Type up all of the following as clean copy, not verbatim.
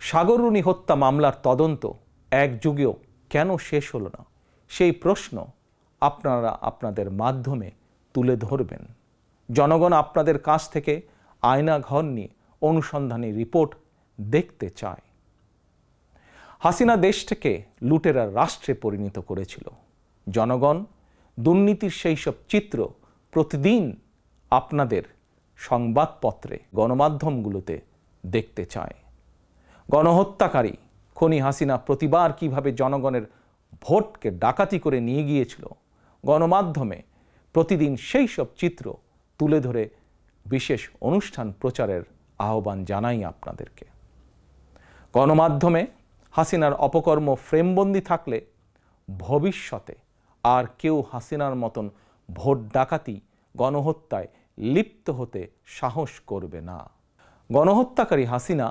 সাগররুনি হত্যা মামলার তদন্ত এক যুগেও কেন শেষ হলো না, সেই প্রশ্ন আপনারা আপনাদের মাধ্যমে তুলে ধরবেন। জনগণ আপনাদের কাছ থেকে আয়নাঘর নিয়ে অনুসন্ধানী রিপোর্ট দেখতে চায়। হাসিনা দেশটাকে লুটেরার রাষ্ট্রে পরিণত করেছিল। জনগণ দুর্নীতির সেই সব চিত্র প্রতিদিন আপনাদের সংবাদপত্রে, গণমাধ্যমগুলোতে দেখতে চায়। গণহত্যাকারী খনি হাসিনা প্রতিবার কিভাবে জনগণের ভোটকে ডাকাতি করে নিয়ে গিয়েছিল, গণমাধ্যমে প্রতিদিন সেই সব চিত্র তুলে ধরে বিশেষ অনুষ্ঠান প্রচারের আহ্বান জানাই আপনাদেরকে। গণমাধ্যমে হাসিনার অপকর্ম ফ্রেমবন্দি থাকলে ভবিষ্যতে আর কেউ হাসিনার মতন ভোট ডাকাতি, গণহত্যায় লিপ্ত হতে সাহস করবে না। গণহত্যাকারী হাসিনা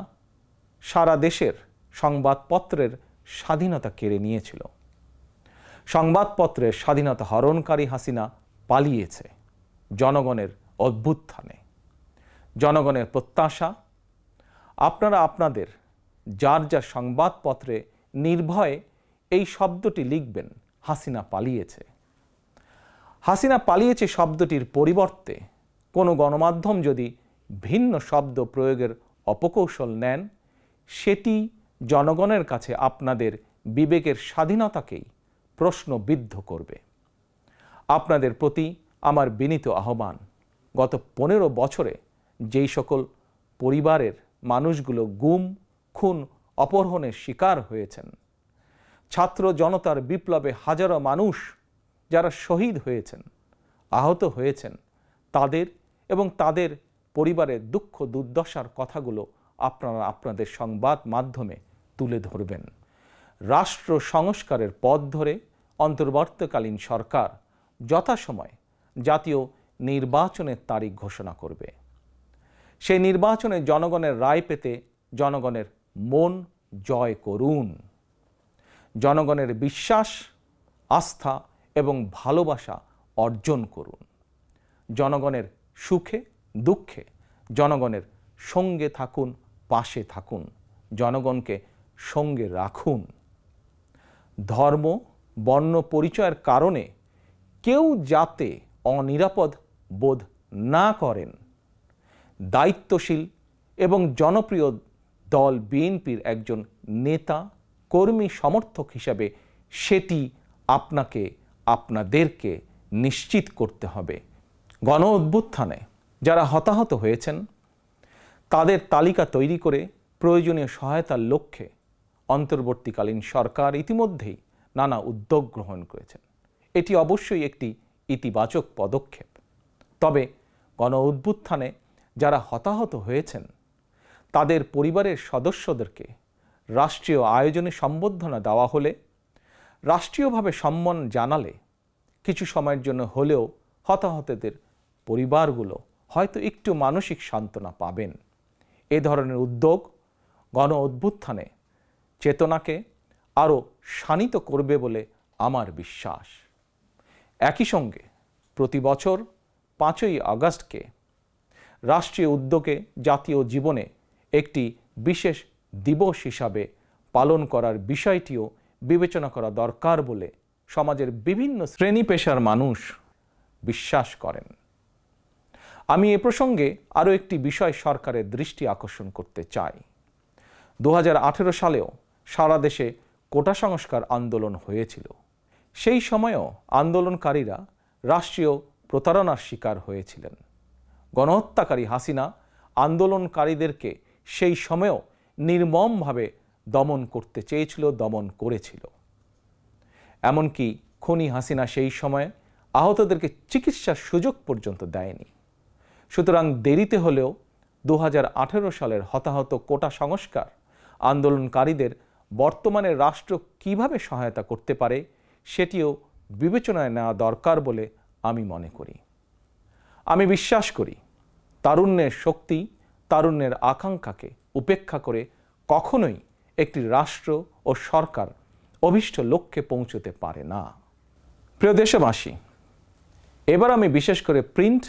সারা দেশের সংবাদপত্রের স্বাধীনতা কেড়ে নিয়েছিল। সংবাদপত্রের স্বাধীনতা হরণকারী হাসিনা পালিয়েছে জনগণের অভ্যুত্থানে। জনগণের প্রত্যাশা, আপনারা আপনাদের যার যার সংবাদপত্রে নির্ভয়ে এই শব্দটি লিখবেন, হাসিনা পালিয়েছে। হাসিনা পালিয়েছে শব্দটির পরিবর্তে কোনো গণমাধ্যম যদি ভিন্ন শব্দ প্রয়োগের অপকৌশল নেন, সেটি জনগণের কাছে আপনাদের বিবেকের স্বাধীনতাকেই প্রশ্নবিদ্ধ করবে। আপনাদের প্রতি আমার বিনীত আহ্বান, গত 15 বছরে যেই সকল পরিবারের মানুষগুলো গুম, খুন, অপহরণের শিকার হয়েছেন, ছাত্র জনতার বিপ্লবে হাজারো মানুষ যারা শহীদ হয়েছেন, আহত হয়েছেন, তাদের এবং তাদের পরিবারের দুঃখ দুর্দশার কথাগুলো আপনারা আপনাদের সংবাদ মাধ্যমে তুলে ধরবেন। রাষ্ট্র সংস্কারের পথ ধরে অন্তর্বর্তীকালীন সরকার যথাসময়ে জাতীয় নির্বাচনের তারিখ ঘোষণা করবে। সেই নির্বাচনে জনগণের রায় পেতে জনগণের মন জয় করুন। জনগণের বিশ্বাস, আস্থা এবং ভালোবাসা অর্জন করুন। জনগণের সুখে দুঃখে জনগণের সঙ্গে থাকুন, পাশে থাকুন, জনগণকে সঙ্গে রাখুন। ধর্ম, বর্ণ পরিচয়ের কারণে কেউ যাতে অনিরাপদ বোধ না করেন, দায়িত্বশীল এবং জনপ্রিয় দল বিএনপির একজন নেতা, কর্মী, সমর্থক হিসাবে সেটি আপনাকে, আপনাদেরকে নিশ্চিত করতে হবে। গণ অভ্যুত্থানে যারা হতাহত হয়েছেন তাদের তালিকা তৈরি করে প্রয়োজনীয় সহায়তার লক্ষ্যে অন্তর্বর্তীকালীন সরকার ইতিমধ্যেই নানা উদ্যোগ গ্রহণ করেছেন। এটি অবশ্যই একটি ইতিবাচক পদক্ষেপ। তবে গণ অভ্যুত্থানে যারা হতাহত হয়েছেন তাদের পরিবারের সদস্যদেরকে রাষ্ট্রীয় আয়োজনে সম্বর্ধনা দেওয়া হলে, রাষ্ট্রীয়ভাবে সম্মান জানালে কিছু সময়ের জন্য হলেও হতাহতদের পরিবারগুলো হয়তো একটু মানসিক সান্ত্বনা পাবেন। এ ধরনের উদ্যোগ গণ অভ্যুত্থানে চেতনাকে আরও শানিত করবে বলে আমার বিশ্বাস। একই সঙ্গে প্রতি বছর 5ই আগস্টকে রাষ্ট্রীয় উদ্যোগে জাতীয় জীবনে একটি বিশেষ দিবস হিসাবে পালন করার বিষয়টিও বিবেচনা করা দরকার বলে সমাজের বিভিন্ন শ্রেণী পেশার মানুষ বিশ্বাস করেন। আমি এ প্রসঙ্গে আরও একটি বিষয় সরকারের দৃষ্টি আকর্ষণ করতে চাই। 2018 সালেও সারা দেশে কোটা সংস্কার আন্দোলন হয়েছিল। সেই সময়েও আন্দোলনকারীরা রাষ্ট্রীয় প্রতারণার শিকার হয়েছিলেন। গণহত্যাকারী হাসিনা আন্দোলনকারীদেরকে সেই সময়েও নির্মমভাবে দমন করতে চেয়েছিল, দমন করেছিল। এমনকি খনি হাসিনা সেই সময়ে আহতদেরকে চিকিৎসার সুযোগ পর্যন্ত দেয়নি। সুতরাং দেরিতে হলেও 2018 সালের হতাহত কোটা সংস্কার আন্দোলনকারীদের বর্তমানে রাষ্ট্র কিভাবে সহায়তা করতে পারে সেটিও বিবেচনায় নেওয়া দরকার বলে আমি মনে করি। আমি বিশ্বাস করি তারুণ্যের শক্তি, তারুণ্যের আকাঙ্ক্ষাকে উপেক্ষা করে কখনোই একটি রাষ্ট্র ও সরকার অভীষ্ট লক্ষ্যে পৌঁছতে পারে না। প্রিয় দেশবাসী, এবার আমি বিশেষ করে প্রিন্ট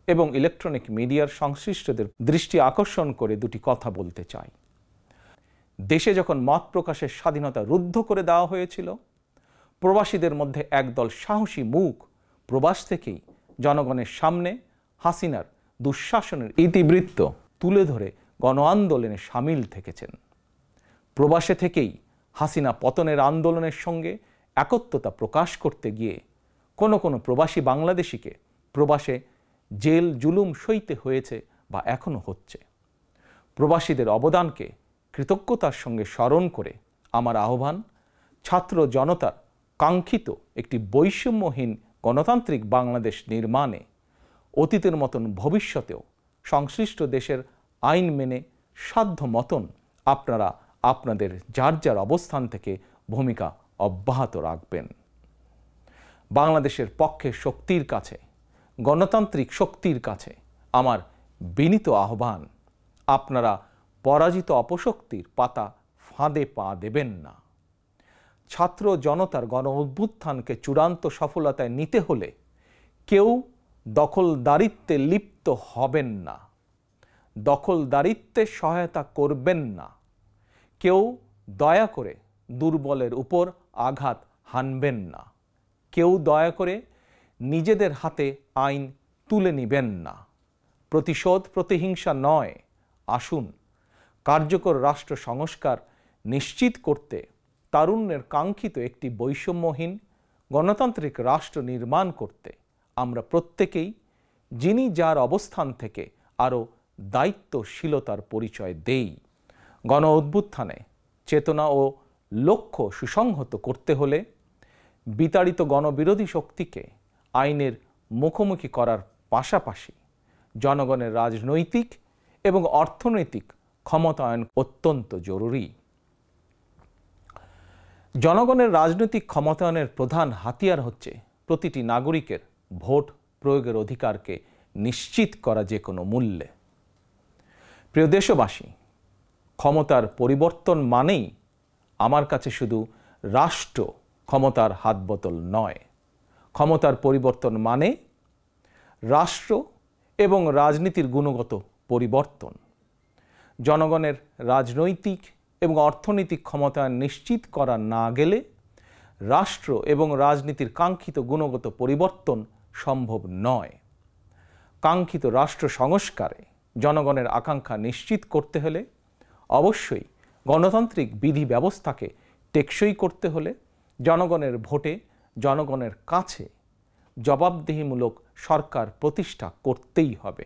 এবং ইলেকট্রনিক মিডিয়ার সংশ্লিষ্টদের দৃষ্টি আকর্ষণ করে দুটি কথা বলতে চাই। দেশে যখন মত প্রকাশের স্বাধীনতা রুদ্ধ করে দেওয়া হয়েছিল, প্রবাসীদের মধ্যে একদল সাহসী মুখ প্রবাস থেকেই জনগণের সামনে হাসিনার দুঃশাসনের ইতিবৃত্ত তুলে ধরে গণ আন্দোলনে সামিল থেকেছেন। প্রবাসে থেকেই হাসিনা পতনের আন্দোলনের সঙ্গে একত্বতা প্রকাশ করতে গিয়ে কোনো কোনো প্রবাসী বাংলাদেশিকে প্রবাসে জেল জুলুম সইতে হয়েছে বা এখনো হচ্ছে। প্রবাসীদের অবদানকে কৃতজ্ঞতার সঙ্গে স্মরণ করে আমার আহ্বান, ছাত্র জনতার কাঙ্ক্ষিত একটি বৈষম্যহীন গণতান্ত্রিক বাংলাদেশ নির্মাণে অতীতের মতন ভবিষ্যতেও সংশ্লিষ্ট দেশের আইন মেনে সাধ্য মতন আপনারা আপনাদের যার যার অবস্থান থেকে ভূমিকা অব্যাহত রাখবেন। বাংলাদেশের পক্ষে শক্তির কাছে, গণতান্ত্রিক শক্তির কাছে আমার বিনীত আহ্বান, আপনারা পরাজিত অপশক্তির পাতা ফাঁদে পা দেবেন না। ছাত্র জনতার গণ অভ্যুত্থানকে চূড়ান্ত সফলতায় নিতে হলে কেউ দখলদারিত্বে লিপ্ত হবেন না, দখলদারিত্বে সহায়তা করবেন না, কেউ দয়া করে দুর্বলের উপর আঘাত হানবেন না, কেউ দয়া করে নিজেদের হাতে আইন তুলে নিবেন না। প্রতিশোধ প্রতিহিংসা নয়, আসুন কার্যকর রাষ্ট্র সংস্কার নিশ্চিত করতে তারুণ্যের কাঙ্ক্ষিত একটি বৈষম্যহীন গণতান্ত্রিক রাষ্ট্র নির্মাণ করতে আমরা প্রত্যেকেই যিনি যার অবস্থান থেকে আরও দায়িত্বশীলতার পরিচয় দেই। গণ অভ্যুত্থানে চেতনা ও লক্ষ্য সুসংহত করতে হলে বিতাড়িত গণবিরোধী শক্তিকে আইনের মুখোমুখি করার পাশাপাশি জনগণের রাজনৈতিক এবং অর্থনৈতিক ক্ষমতায়ন অত্যন্ত জরুরি। জনগণের রাজনৈতিক ক্ষমতায়নের প্রধান হাতিয়ার হচ্ছে প্রতিটি নাগরিকের ভোট প্রয়োগের অধিকারকে নিশ্চিত করা যে কোনো মূল্যে। প্রিয় দেশবাসী, ক্ষমতার পরিবর্তন মানেই আমার কাছে শুধু রাষ্ট্র ক্ষমতার হাতবোতল নয়। ক্ষমতার পরিবর্তন মানে রাষ্ট্র এবং রাজনীতির গুণগত পরিবর্তন। জনগণের রাজনৈতিক এবং অর্থনৈতিক ক্ষমতায়ন নিশ্চিত করা না গেলে রাষ্ট্র এবং রাজনীতির কাঙ্ক্ষিত গুণগত পরিবর্তন সম্ভব নয়। কাঙ্ক্ষিত রাষ্ট্র সংস্কারে জনগণের আকাঙ্ক্ষা নিশ্চিত করতে হলে অবশ্যই গণতান্ত্রিক বিধি ব্যবস্থাকে টেকসই করতে হলে জনগণের ভোটে জনগণের কাছে জবাবদিহিমূলক সরকার প্রতিষ্ঠা করতেই হবে।